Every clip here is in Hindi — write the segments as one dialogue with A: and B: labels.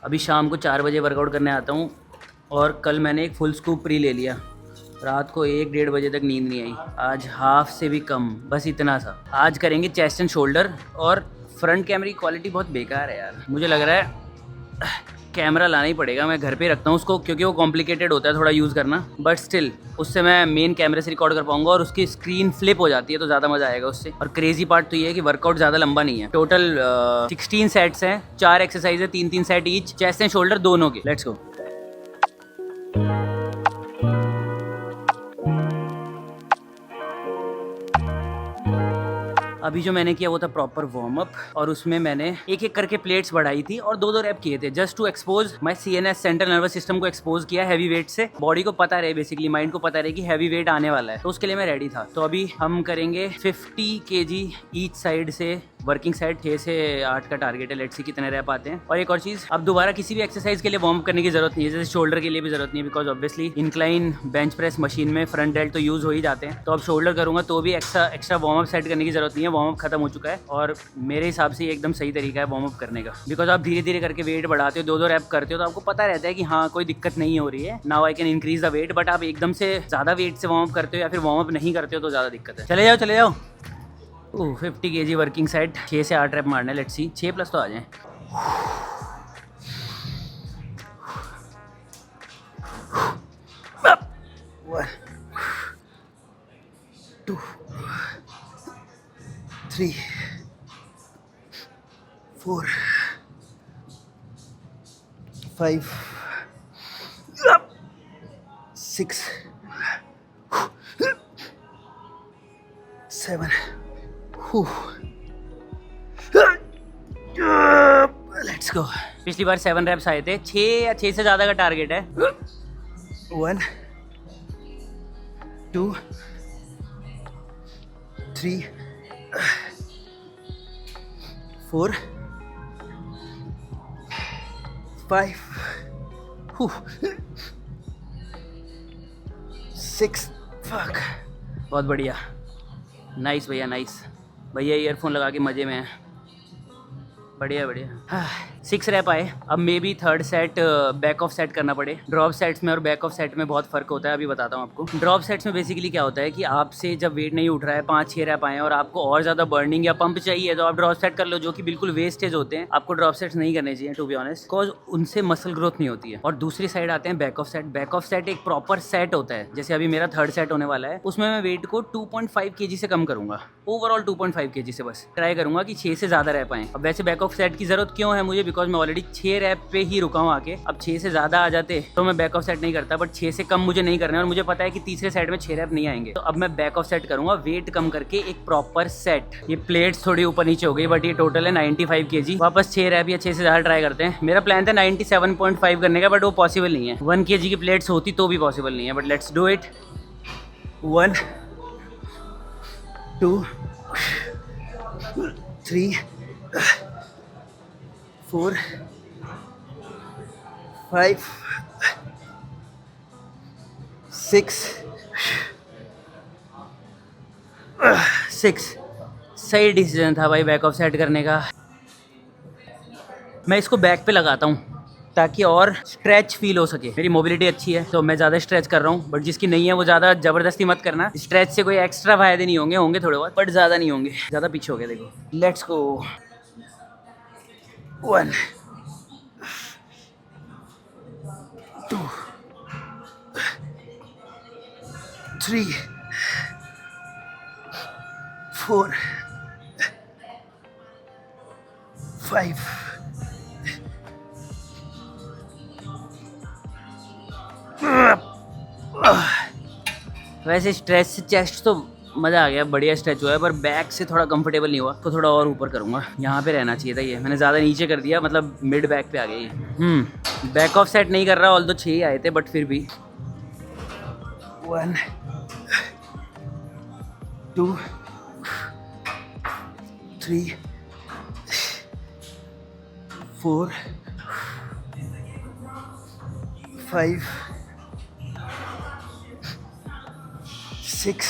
A: अभी शाम को 4 बजे वर्कआउट करने आता हूँ और कल मैंने एक फुल स्कूप प्री ले लिया। रात को 1-1:30 बजे तक नींद नहीं आई। आज हाफ से भी कम, बस इतना सा। आज करेंगे चेस्ट एंड शोल्डर। और फ्रंट कैमरे की क्वालिटी बहुत बेकार है यार। मुझे लग रहा है कैमरा लाना ही पड़ेगा। मैं घर पे रखता हूँ उसको क्योंकि वो कॉम्प्लिकेटेड होता है थोड़ा यूज़ करना, बट स्टिल उससे मैं मेन कैमरे से रिकॉर्ड कर पाऊंगा और उसकी स्क्रीन फ्लिप हो जाती है तो ज़्यादा मज़ा आएगा उससे। और क्रेजी पार्ट तो ये है कि वर्कआउट ज़्यादा लंबा नहीं है। टोटल 16 सेट्स हैं, 4 एक्सरसाइज है, 3-3 set each, chest and shoulder दोनों के। Let's go. अभी जो मैंने किया वो था प्रॉपर वार्म अप और उसमें मैंने एक एक करके प्लेट्स बढ़ाई थी और 2-2 रैप किए थे just to expose my CNS, central nervous system को एक्सपोज किया हैवी वेट से। बॉडी को पता रहे, बेसिकली माइंड को पता रहे कि हैवी वेट आने वाला है, तो उसके लिए मैं रेडी था। तो अभी हम करेंगे 50 kg ईच साइड से वर्किंग साइड। 6 से 8 का टारगेट है, लेट्स सी कितने रैप आते हैं। और एक और चीज़, अब दोबारा किसी भी एक्सरसाइज के लिए वार्म अप करने की जरूरत नहीं है, जैसे शोल्डर के लिए भी जरूरत नहीं है, because obviously incline bench press machine में फ्रंट डेल्ट तो यूज़ हो ही जाते हैं। तो अब शोल्डर करूँगा तो भी एक्स्ट्रा वार्म अप सेट करने की जरूरत नहीं है। वार्म अप खत्म हो चुका है और मेरे हिसाब से ये एकदम सही तरीका है वार्म अप करने का, बिकॉज आप धीरे धीरे करके वेट बढ़ाते हो, 2-2 रैप करते हो तो आपको पता रहता है कि हाँ कोई दिक्कत नहीं हो रही है, now I can increase the weight. But आप एकदम से ज़्यादा वेट से वार्म अप करते हो या फिर वार्म अप नहीं करते हो तो ज़्यादा दिक्कत है। चले जाओ 50 kg वर्किंग साइड, 6 से 8 रैप मारने। लेट्स सी 6+ तो आ जाएं। 1 2 3 4 5 6 7 लेट्स गो। पिछली बार 7 रैप्स आए थे, 6 या 6 से ज़्यादा का टारगेट है। 1 2 3 4 5 6। फक, बहुत बढ़िया, नाइस भैया, नाइस भैया। ईयरफोन लगा के मज़े में है, बढ़िया बढ़िया। 6 रैप आए। अब may be third set back of set करना पड़े। ड्रॉप सेट्स में और बैक ऑफ सेट में बहुत फ़र्क होता है, अभी बताता हूँ आपको। ड्रॉप सेट्स में बेसिकली क्या होता है कि आपसे जब वेट नहीं उठ रहा है, 5-6 रैप आए और आपको और ज़्यादा बर्निंग या पंप चाहिए तो आप ड्रॉप सेट कर लो, जो कि बिल्कुल वेस्टेज होते हैं। आपको ड्रॉप सेट्स नहीं करने चाहिए टू बी ऑनेस्ट, बिकॉज उनसे मसल ग्रोथ नहीं होती है। और दूसरी साइड आते हैं back of set. Back of set एक प्रॉपर सेट होता है, जैसे अभी मेरा थर्ड सेट होने वाला है, उसमें मैं वेट को 2.5 kg से कम करूंगा, ओवरऑल 2.5 kg से। बस ट्राई करूंगा कि 6 से ज़्यादा रैप आए। अब वैसे बैक ऑफ सेट की जरूरत क्यों है मुझे, बिकॉज मैं ऑलरेडी 6 रैप पे ही रुका हूँ आके। अब 6 से ज़्यादा आ जाते तो मैं बैक ऑफ सेट नहीं करता, बट 6 से कम मुझे नहीं करना है और मुझे पता है कि तीसरे सेट में 6 रैप नहीं आएंगे। तो अब मैं बैक ऑफ सेट करूंगा वेट कम करके एक प्रॉपर सेट। ये प्लेट्स थोड़ी ऊपर नीचे हो गई, बट ये टोटल है 95 kg। वापस 6 रैप या 6 से ज़्यादा ट्राई करते हैं। मेरा प्लान था 97.5 करने का, बट वो पॉसिबल नहीं है। 1 kg की प्लेट्स होती तो भी पॉसिबल नहीं है, बट लेट्स डू इट। 1 2 3 4 5 6 सही डिसीजन था भाई बैक ऑफ सेट करने का। मैं इसको बैक पे लगाता हूँ ताकि और स्ट्रेच फील हो सके। मेरी मोबिलिटी अच्छी है तो मैं ज़्यादा स्ट्रेच कर रहा हूँ, बट जिसकी नहीं है वो ज़्यादा ज़बरदस्ती मत करना। स्ट्रेच से कोई एक्स्ट्रा फायदे नहीं होंगे, होंगे थोड़े बहुत, बट ज़्यादा नहीं होंगे। ज़्यादा पीछे हो गया देखो। Let's go. 1 2 3 4 5 वैसे स्ट्रेच से चेस्ट तो मज़ा आ गया, बढ़िया स्ट्रेच हुआ है, पर बैक से थोड़ा कंफर्टेबल नहीं हुआ तो थोड़ा और ऊपर करूँगा। यहाँ पे रहना चाहिए था, ये मैंने ज़्यादा नीचे कर दिया, मतलब मिड बैक पे आ गई। बैक ऑफ सेट नहीं कर रहा, ऑल तो 6 ही आए थे, बट फिर भी 1 2 3 4 5 6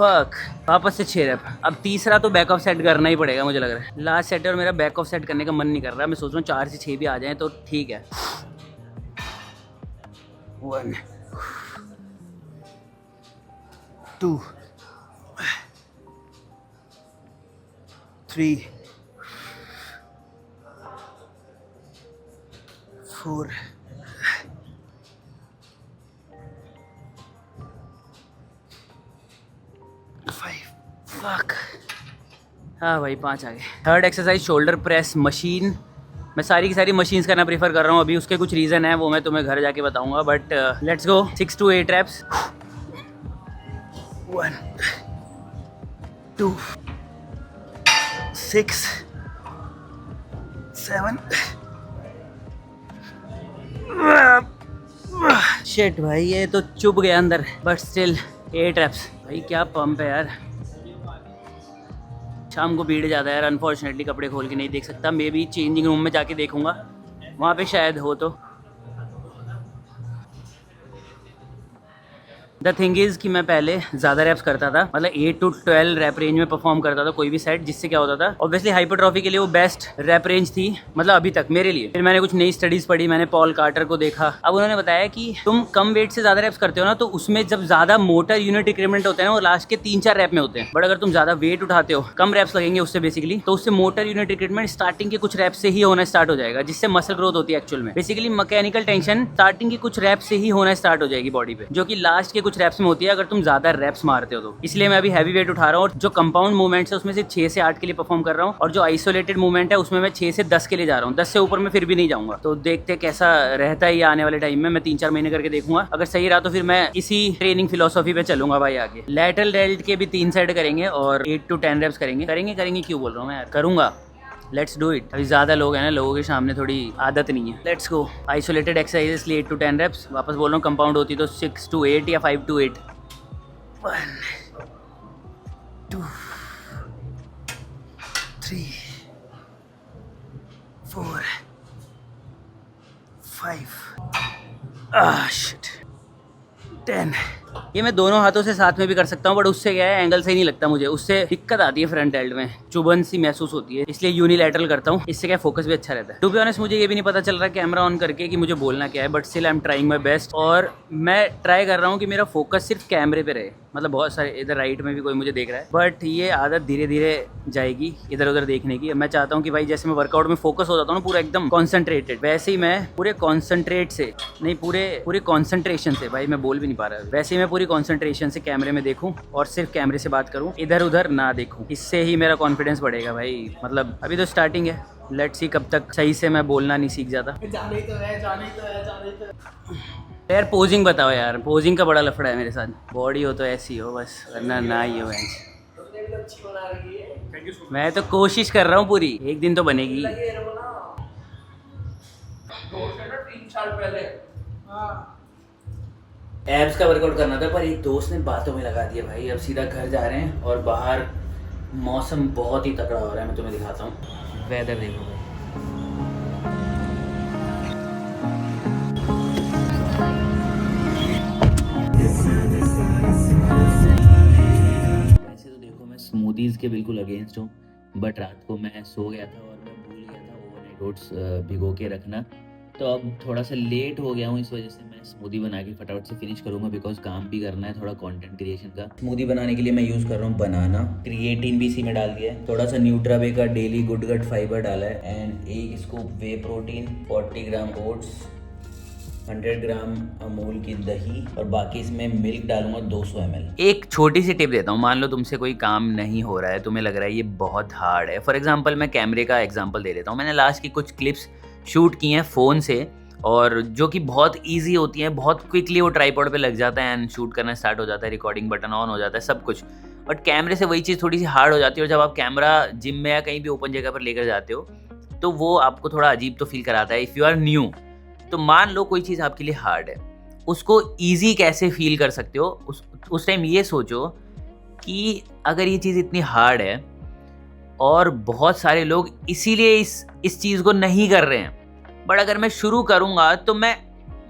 A: फक, वापस से 6 रैप। अब तीसरा तो बैक ऑफ सेट करना ही पड़ेगा मुझे लग रहा है। लास्ट सेट है और मेरा बैक ऑफ सेट करने का मन नहीं कर रहा। मैं सोच रहा हूँ 4 से 6 भी आ जाएं तो ठीक है। 1 2 3 4 5। फक, हाँ भाई 5 आ गए। Third exercise shoulder press machine. मैं सारी की सारी मशीन्स करना प्रीफर कर रहा हूँ अभी। उसके कुछ रीज़न है वो मैं तुम्हें घर जाके बताऊंगा, but let's go. 6 to 8 reps। 1 2 6 7। Shit भाई, ये तो चुभ गया अंदर, बट स्टिल 8 reps। भाई क्या पंप है यार। शाम को भीड़ ज़्यादा है यार, अनफॉर्चुनेटली कपड़े खोल के नहीं देख सकता। मे बी चेंजिंग रूम में जाके देखूंगा, वहाँ पे शायद हो तो। द थिंग इज़ कि मैं पहले ज़्यादा रैप्स करता था, मतलब 8 to 12 रैप रेंज में परफॉर्म करता था कोई भी सेट, जिससे क्या होता था, ऑब्वियसली हाइपरट्रॉफी के लिए वो बेस्ट रैप रेंज थी, मतलब अभी तक मेरे लिए। फिर मैंने कुछ नई स्टडीज़ पढ़ी, मैंने पॉल कार्टर को देखा। अब उन्होंने बताया कि तुम कम वेट से ज़्यादा रैप्स करते हो ना, तो उसमें जब ज़्यादा मोटर यूनिट रिक्वायरमेंट होते हैं ना, वो लास्ट के 3-4 रैप में होते हैं। बट अगर तुम ज़्यादा वेट उठाते हो, कम रैप्स लगेंगे उससे बेसिकली, तो उससे मोटर यूनिट रिक्वायरमेंट स्टार्टिंग के कुछ रैप से ही होना स्टार्ट हो जाएगा, जिससे मसल ग्रोथ होती है एक्चुअल में। बेसिकली मैकेनिकल टेंशन स्टार्टिंग के कुछ रैप से ही होना स्टार्ट हो जाएगी बॉडी पे, जो कि लास्ट के कुछ रैप्स में होती है अगर तुम ज्यादा रैप्स मारते हो तो। इसलिए मैं अभी हैवी वेट उठा रहा हूँ, और जो कंपाउंड मूवमेंट्स है उसमें से 6 से 8 के लिए परफॉर्म कर रहा हूँ, और जो आइसोलेटेड मूवमेंट है उसमें मैं 6 से 10 के लिए जा रहा हूँ। 10 से ऊपर में फिर भी नहीं जाऊंगा। तो देखते कैसा रहता है ये आने वाले टाइम में। मैं 3-4 महीने करके देखूंगा, अगर सही रहा तो फिर मैं इसी ट्रेनिंग फिलोसॉफी पे चलूंगा भाई आगे। लैटरल डेल्ट के भी 3 सेट करेंगे और 8 to 10 रैप्स करेंगे क्यों बोल रहा हूँ मैं यार, करूंगा। Let's do it. अभी ज़्यादा लोग हैं ना, लोगों के सामने थोड़ी आदत नहीं है। Let's go. आइसोलेटेड एक्सरसाइज लिए 8 to 10 रैप्स। वापस बोल रहा हूँ, कंपाउंड होती तो 6 to 8 या 5 to 8। 1 2 3 4 5 शिट 10। ये मैं दोनों हाथों से साथ में भी कर सकता हूँ, बट उससे क्या है, एंगल सही नहीं लगता मुझे, उससे दिक्कत आती है फ्रंट डेल्ट में, चुभन सी महसूस होती है। इसलिए यूनिलैटरल करता हूँ, इससे क्या फोकस भी अच्छा रहता है। टू बी ऑनेस्ट मुझे ये भी नहीं पता चल रहा कैमरा ऑन करके कि मुझे बोलना क्या है, but still I am trying my best. और मैं ट्राई कर रहा हूँ कि मेरा फोकस सिर्फ कैमरे पे रहे, मतलब बहुत सारे इधर राइट में भी कोई मुझे देख रहा है, बट ये आदत धीरे धीरे जाएगी इधर उधर देखने की। मैं चाहता हूँ कि भाई जैसे मैं वर्कआउट में फोकस हो जाता हूँ ना पूरा एकदम कॉन्सेंट्रेटेड, वैसे ही मैं पूरे कॉन्सेंट्रेट से नहीं, पूरे कॉन्सेंट्रेशन से, भाई मैं बोल भी नहीं पा रहा, वैसे ही मैं पूरी कॉन्सेंट्रेशन से कैमरे में देखूं और सिर्फ कैमरे से बात करूं, इधर उधर ना देखूं। इससे ही मेरा कॉन्फिडेंस बढ़ेगा भाई। मतलब अभी तो स्टार्टिंग है, लेट्स सी कब तक सही से मैं बोलना नहीं सीख जाता। जाने ही तो है। यार पोजिंग बताओ यार, पोजिंग का बड़ा लफड़ा है मेरे साथ। बॉडी हो तो ऐसी हो बस, वरना ना ही हो ऐसी। मैं तो कोशिश कर रहा हूँ पूरी, एक दिन तो बनेगी। 3 साल पहले एब्स का वर्कआउट करना था, पर एक दोस्त ने बातों में लगा दिया भाई। अब सीधा घर जा रहे हैं और बाहर मौसम बहुत ही तगड़ा हो रहा है। मैं तुम्हें दिखाता हूँ, वेदर देखो भाई। वैसे तो देखो मैं स्मूदीज़ के बिल्कुल अगेंस्ट हूँ, बट रात को मैं सो गया था और मैं भूल गया था ओवरनाइट ओट्स भिगो के रखना। तो अब थोड़ा सा लेट हो गया हूँ, इस वजह से मैं स्मूदी बना के फटाफट से फिनिश करूँगा, बिकॉज काम भी करना है थोड़ा कंटेंट क्रिएशन का। स्मूदी बनाने के लिए मैं यूज़ कर रहा हूँ बनाना, क्रिएटिन भी इसी में डाल दिया है, थोड़ा सा न्यूट्रावे का डेली गुड गट फाइबर डाला है, and 1 scoop whey protein, 40 gram oats, 100 ग्राम अमूल की दही, और बाकी इसमें मिल्क डालूंगा 200 ml। एक छोटी सी टिप देता हूँ, मान लो तुमसे कोई काम नहीं हो रहा है, तुम्हें लग रहा है ये बहुत हार्ड है। फॉर एग्जांपल मैं कैमरे का एग्जांपल दे देता हूँ। मैंने लास्ट की कुछ क्लिप्स शूट की हैं फ़ोन से, और जो कि बहुत इजी होती हैं, बहुत क्विकली वो ट्राईपॉड पे लग जाता है एंड शूट करना स्टार्ट हो जाता है, रिकॉर्डिंग बटन ऑन हो जाता है, सब कुछ। बट कैमरे से वही चीज़ थोड़ी सी हार्ड हो जाती है, और जब आप कैमरा जिम में या कहीं भी ओपन जगह पर लेकर जाते हो तो वो आपको थोड़ा अजीब तो फील कराता है। इफ़ यू आर न्यू, तो मान लो कोई चीज़ आपके लिए हार्ड है, उसको ईजी कैसे फील कर सकते हो, उस टाइम ये सोचो कि अगर ये चीज़ इतनी हार्ड है और बहुत सारे लोग इसीलिए इस चीज़ को नहीं कर रहे हैं, बट अगर मैं शुरू करूँगा तो मैं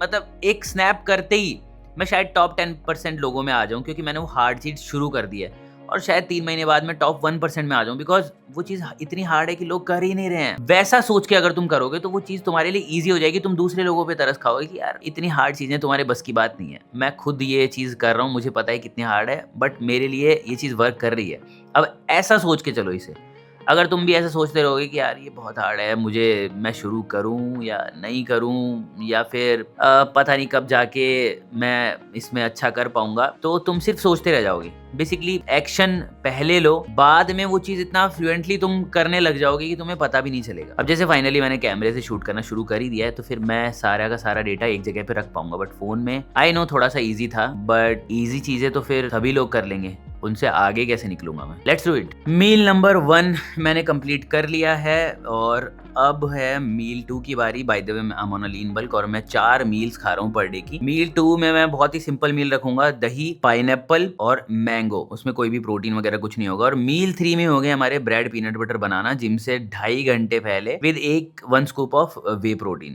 A: मतलब एक स्नैप करते ही मैं शायद टॉप 10% लोगों में आ जाऊँ, क्योंकि मैंने वो हार्ड चीज़ शुरू कर दी है। और शायद 3 महीने बाद मैं टॉप 1% में आ जाऊं, बिकॉज वो चीज़ इतनी हार्ड है कि लोग कर ही नहीं रहे हैं। वैसा सोच के अगर तुम करोगे तो वो चीज़ तुम्हारे लिए ईज़ी हो जाएगी, तुम दूसरे लोगों पे तरस खाओगे कि यार इतनी हार्ड चीज़ें तुम्हारे बस की बात नहीं है। मैं खुद ये चीज़ कर रहा हूँ, मुझे पता है कितनी हार्ड है, बट मेरे लिए ये चीज़ वर्क कर रही है। अब ऐसा सोच के चलो इसे। अगर तुम भी ऐसा सोचते रहोगे कि यार ये बहुत हार्ड है, मैं शुरू करूँ या नहीं करूँ, या फिर पता नहीं कब जाके मैं इसमें अच्छा कर पाऊँगा, तो तुम सिर्फ सोचते रह जाओगे। बेसिकली एक्शन पहले लो, बाद में वो चीज़ इतना फ्लुएंटली तुम करने लग जाओगे कि तुम्हें पता भी नहीं चलेगा। अब जैसे फाइनली मैंने कैमरे से शूट करना शुरू कर ही दिया है, तो फिर मैं सारा का सारा डेटा एक जगह पे रख पाऊंगा। बट फ़ोन में आई नो थोड़ा सा ईजी था, बट ईजी चीज़ें तो फिर सभी लोग कर लेंगे, उनसे आगे कैसे निकलूंगा मैं। Let's do it. Meal number 1 मैंने कंप्लीट कर लिया है और अब है मील 2 की बारी। By the way I am on a lean bulk और मैं 4 मील्स खा रहा हूँ पर डे की। मील 2 में मैं बहुत ही सिंपल मील रखूंगा, दही, पाइनएप्पल और मैंगो, उसमें कोई भी प्रोटीन वगैरह कुछ नहीं होगा। और मील 3 में हो गए हमारे ब्रेड पीनट बटर बनाना, जिम से 2.5 घंटे पहले, with 1 scoop of way protein.